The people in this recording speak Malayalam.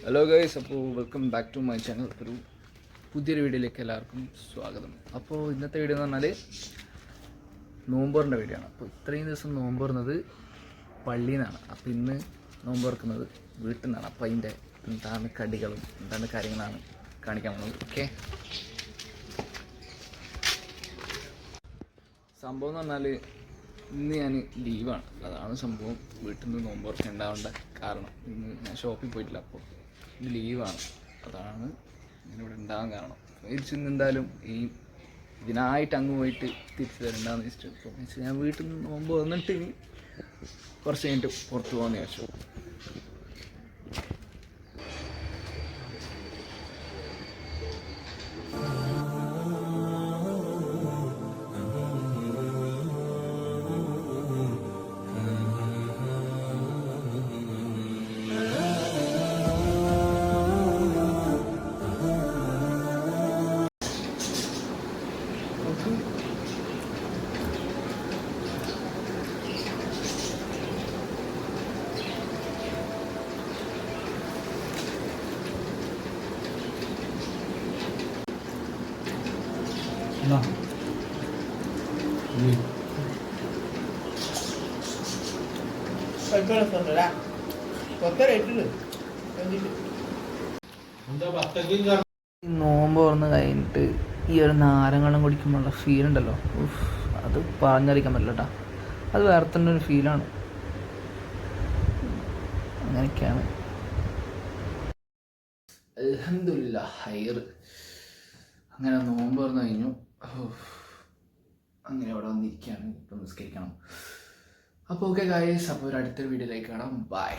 ഹലോ ഗൈസ്, അപ്പോൾ welcome back to my channel. ഒരു പുതിയൊരു വീഡിയോയിലേക്ക് എല്ലാവർക്കും സ്വാഗതം. അപ്പോൾ ഇന്നത്തെ വീഡിയോ എന്ന് പറഞ്ഞാൽ നോമ്പറിൻ്റെ വീഡിയോ ആണ്. അപ്പോൾ ഇത്രയും ദിവസം നോമ്പ് തുറന്നത് പള്ളിയിൽ നിന്നാണ്. അപ്പോൾ ഇന്ന് നോമ്പ് തുറക്കുന്നത് വീട്ടിൽ നിന്നാണ്. അപ്പോൾ അതിൻ്റെ എന്താണ് കടികളും എന്താണ് കാര്യങ്ങളാണ് കാണിക്കാൻ പോകുന്നത്. ഓക്കെ, സംഭവം എന്ന് പറഞ്ഞാൽ ഇന്ന് ഞാൻ ലീവാണ്. അതാണ് സംഭവം. വീട്ടിൽ നിന്ന് നോമ്പ് തുറക്കാൻ ഉണ്ടാവേണ്ട കാരണം. ഇന്ന് ഞാൻ ഷോപ്പിൽ പോയിട്ടില്ല, അപ്പോൾ ഇത് ലീവാണ്. അതാണ് ഞാനിവിടെ ഉണ്ടാകാൻ കാരണം. തിരിച്ചിന്ന് എന്തായാലും ഇതിനായിട്ട് അങ്ങ് പോയിട്ട് തിരിച്ച് തരണ്ടെന്ന് വെച്ചിട്ട് ഇപ്പോൾ ഞാൻ വീട്ടിൽ നിന്ന് നോമ്പ് വന്നിട്ട് കുറച്ച് കഴിഞ്ഞിട്ട് പുറത്ത് പോകാമെന്ന് വിചാരിച്ചു. നോമ്പ് തുറന്ന് കഴിഞ്ഞിട്ട് ഈ ഒരു നാരങ്ങളും കുടിക്കുമ്പോഴുള്ള ഫീൽ ഉണ്ടല്ലോ, അത് പറഞ്ഞറിയിക്കാൻ പറ്റില്ല കേട്ടോ. അത് വേറെ തന്നെ ഒരു ഫീലാണ്. അങ്ങനെയൊക്കെയാണ്. അൽഹംദുലില്ലാഹ് ഹൈർ. അങ്ങനെ നോമ്പ് തുറന്നു കഴിഞ്ഞു. അങ്ങനെ അവിടെ വന്നിരിക്കുകയാണ്. ഇപ്പം നിസ്കരിക്കണം. അപ്പോൾ ഓക്കെ ഗായ്സ്, അപ്പോൾ ഒരു അടുത്തൊരു വീഡിയോയിലേക്ക് കാണാം. ബൈ.